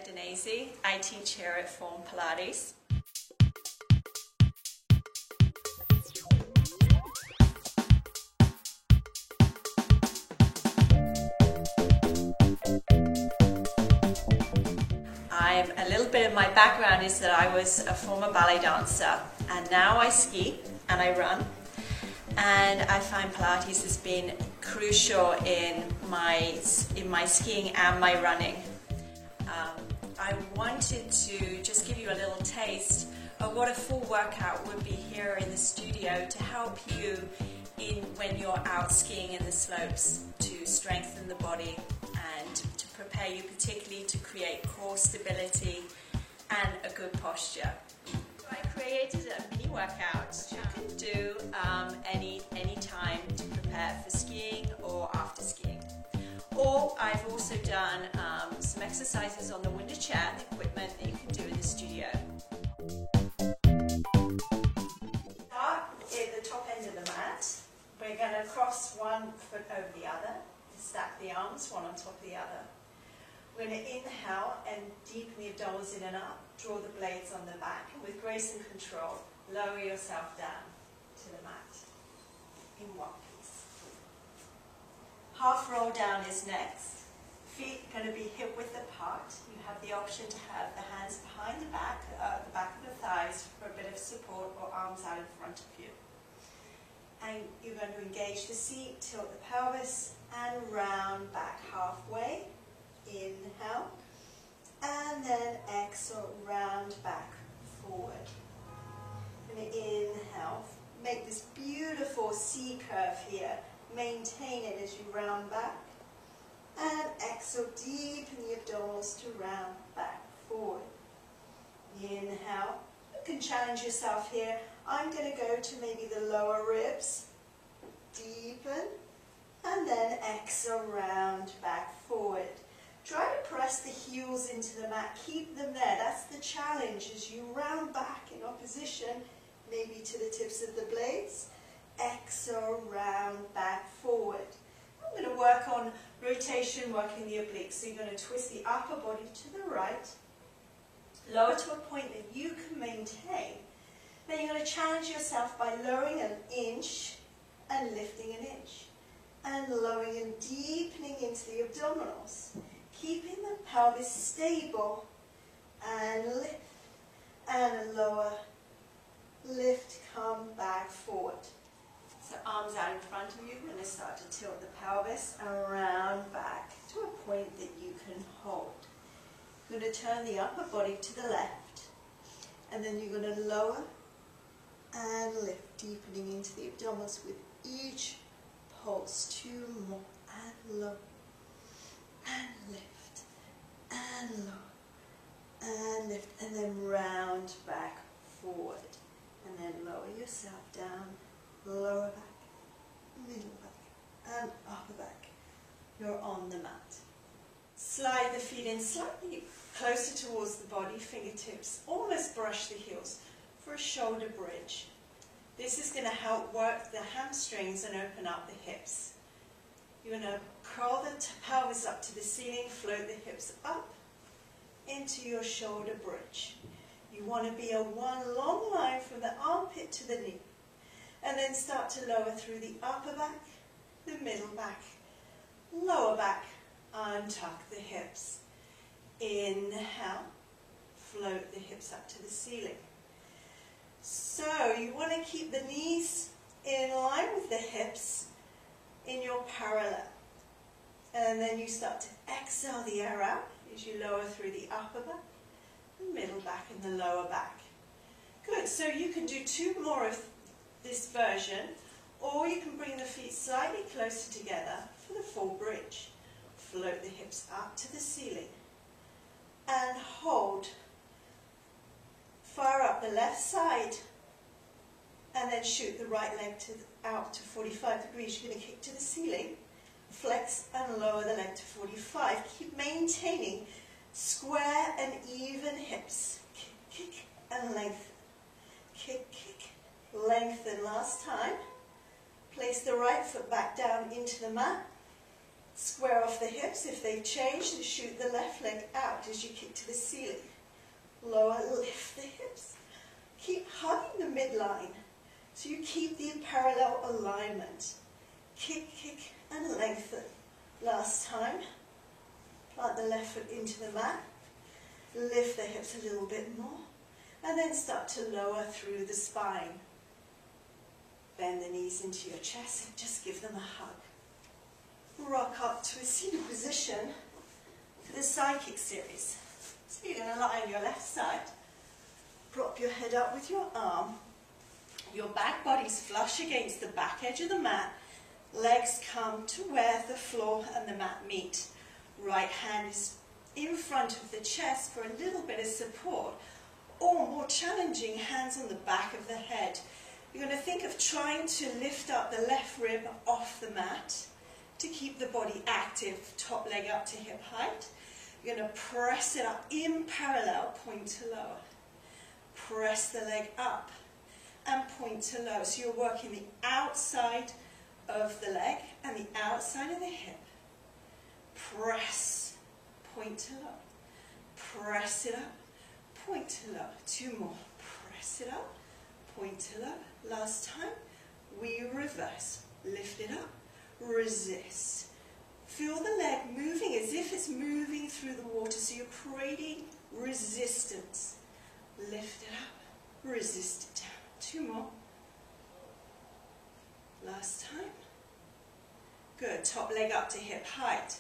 Danese. I teach here at Form Pilates. A little bit of my background is that I was a former ballet dancer, and now I ski and I run. And I find Pilates has been crucial in my skiing and my running. I wanted to just give you a little taste of what a full workout would be here in the studio to help you when you're out skiing in the slopes, to strengthen the body and to prepare you particularly to create core stability and a good posture. I created a mini workout you can do any time to prepare for skiing or after skiing. Or I've also done some exercises on the window chair, the equipment that you can do in the studio. Start at the top end of the mat. We're going to cross one foot over the other, stack the arms one on top of the other. We're going to inhale and deepen the abdominals in and up, draw the blades on the back, and with grace and control, lower yourself down to the mat in one piece. Half roll down is next. Feet are going to be hip width apart. You have the option to have the hands behind the back of the thighs for a bit of support, or arms out in front of you. And you're going to engage the seat, tilt the pelvis, and round back halfway. Inhale, and then exhale, round back forward. And inhale, make this beautiful C curve here. Maintain it as you round back. And exhale, deepen the abdominals to round back forward. Inhale. You can challenge yourself here. I'm going to go to maybe the lower ribs. Deepen. And then exhale, round back forward. Try to press the heels into the mat. Keep them there. That's the challenge as you round back in opposition, maybe to the tips of the blades. Exhale, round back forward. I'm going to work on rotation, working the obliques. So you're going to twist the upper body to the right, lower to a point that you can maintain. Then you're going to challenge yourself by lowering an inch and lifting an inch. And lowering and deepening into the abdominals. Keeping the pelvis stable, and lift, and lower, lift, come back forward. So arms out in front of you, we're going to start to tilt the pelvis around back to a point that you can hold. You're going to turn the upper body to the left, and then you're going to lower and lift, deepening into the abdominals with each pulse. 2 more, and lower. And lift, and lower, and lift, and then round back forward. And then lower yourself down, lower back, middle back, and upper back. You're on the mat. Slide the feet in slightly closer towards the body, fingertips, almost brush the heels for a shoulder bridge. This is going to help work the hamstrings and open up the hips. You're going to curl the pelvis up to the ceiling, float the hips up into your shoulder bridge. You want to be a one long line from the armpit to the knee. And then start to lower through the upper back, the middle back, lower back, untuck the hips. Inhale, float the hips up to the ceiling. So you want to keep the knees in line with the hips in your parallel. And then you start to exhale the air out as you lower through the upper back, the middle back, and the lower back. Good, so you can do 2 more of this version, or you can bring the feet slightly closer together for the full bridge. Float the hips up to the ceiling and hold. Fire up the left side and then shoot the right leg out to 45 degrees. You're going to kick to the ceiling, flex and lower the leg to 45. Keep maintaining square and even hips. Kick, kick, and lengthen. Kick, kick, lengthen. Last time. Place the right foot back down into the mat. Square off the hips. If they change, then shoot the left leg out as you kick to the ceiling. Lower, lift the hips. Keep hugging the midline so you keep the parallel alignment. Kick, kick, and lengthen. Last time. Plant the left foot into the mat. Lift the hips a little bit more. And then start to lower through the spine. Bend the knees into your chest and just give them a hug. Rock up to a seated position for the side kick series. So you're going to lie on your left side. Prop your head up with your arm. Your back body's flush against the back edge of the mat. Legs come to where the floor and the mat meet. Right hand is in front of the chest for a little bit of support. Or more challenging, hands on the back of the head. You're going to think of trying to lift up the left rib off the mat to keep the body active, top leg up to hip height. You're going to press it up in parallel, point to lower. Press the leg up and point to lower. So you're working the outside of the leg and the outside of the hip. Press, point to lower. Press it up, point to lower. Two more. Press it up, point to lower. Last time, we reverse. Lift it up, resist. Feel the leg moving as if it's moving through the water, so you're creating resistance. Lift it up, resist it down. Two more. Last time. Good. Top leg up to hip height.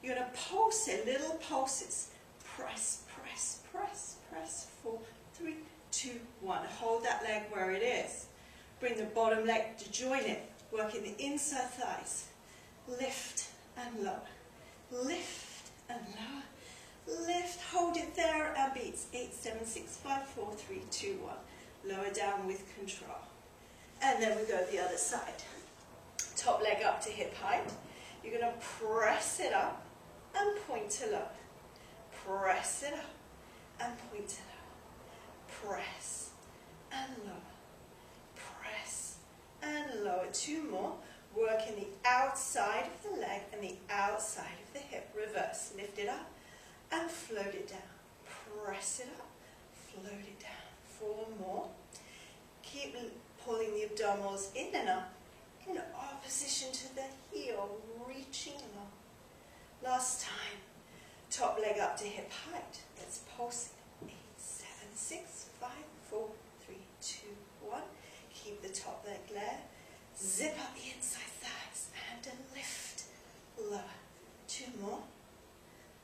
You're going to pulse it, little pulses. Press, press, press, press. 4, 3, 2, 1. Hold that leg where it is. Bring the bottom leg to join it. Working the inside thighs. Lift and lower. Lift and lower. Lift, hold it there and beats. 8, 7, 6, 5, 4, 3, 2, 1. Lower down with control. And then we go the other side. Top leg up to hip height. You're going to press it up and point to lower. Press it up and point to lower. Press and lower. Press and lower. Two more. Working the outside of the leg and the outside of the hip. Reverse. Lift it up and float it down. Press it up, float it down. 4 more. Keep pulling the abdominals in and up in opposition to the heel, reaching along. Last time. Top leg up to hip height. Let's pulse it. 8, 7, 6, 5, 4, 3, 2, 1. Keep the top leg there. Zip up the inside thighs and a lift. Lower. 2 more.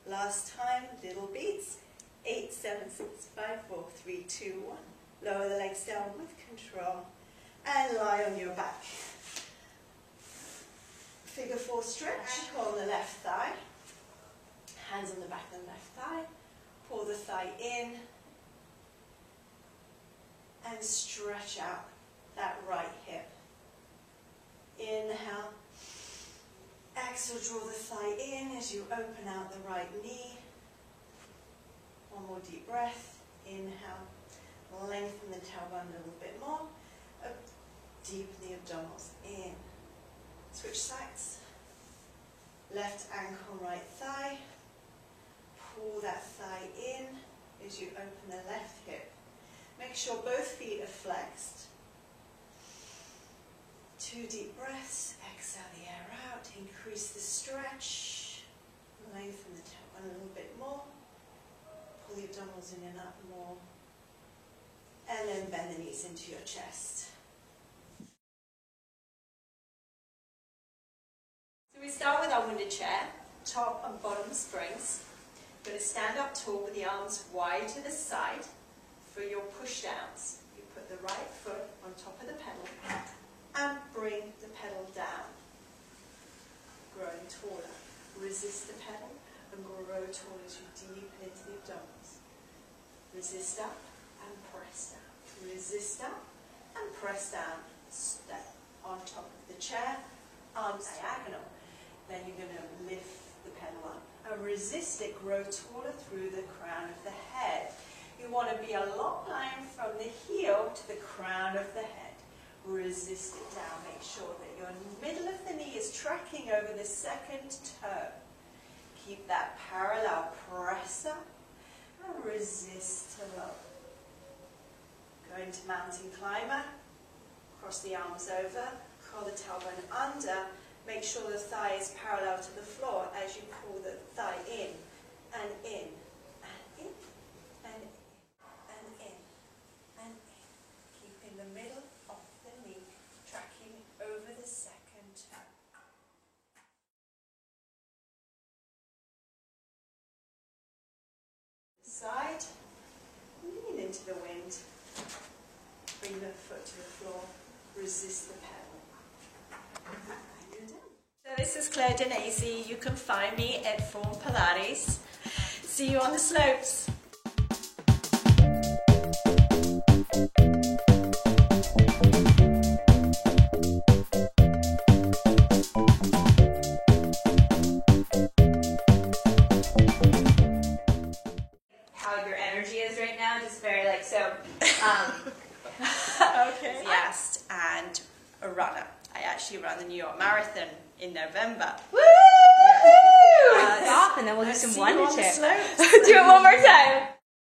Last time, little beats. 8, 7, 6, 5, 4, 3, 2, 1. Lower the legs down with control and lie on your back. Figure 4 stretch on the left thigh. Hands on the back of the left thigh. Pull the thigh in and stretch out that right hip. Inhale. Exhale, draw the thigh in as you open out the right knee. One more deep breath. Inhale. Lengthen the tailbone a little bit more. Deepen the abdominals in. Switch sides. Left ankle, right thigh. Pull that thigh in as you open the left hip. Make sure both feet are flexed. 2 deep breaths. Exhale the air out. Increase the stretch. Lengthen the tailbone a little bit more. Pull the abdominals in and up more. And then bend the knees into your chest. So we start with our wounded chair, top and bottom springs. You're going to stand up tall with the arms wide to the side for your push downs. You put the right foot on top of the pedal and bring the pedal down. Growing taller. Resist the pedal and grow tall as you deepen into the abdominals. Resist up and press down. Resist up and press down. Step on top of the chair, arms diagonal. Then you're going to lift the pedal up. And resist it, grow taller through the crown of the head. You want to be a long line from the heel to the crown of the head. Resist it down. Make sure that your middle of the knee is tracking over the second toe. Keep that parallel. Press up and resist to low. Go into mountain climber. Cross the arms over. Curl the tailbone under. Make sure the thigh is parallel to the floor as you pull the thigh in and in and in and in and in and in. Keeping the middle of the knee tracking over the second toe. Side, lean into the wind. Bring the foot to the floor. Resist the pedal. So this is Claire Danesi. You can find me at Form Pilates. See you on the slopes. How your energy is right now, just very like so. Okay. Enthusiast and a runner. I actually run the New York Marathon in November. Woo! Yeah. Stop, and then we'll do some See wonder you on the chip. slopes. Do it one more time.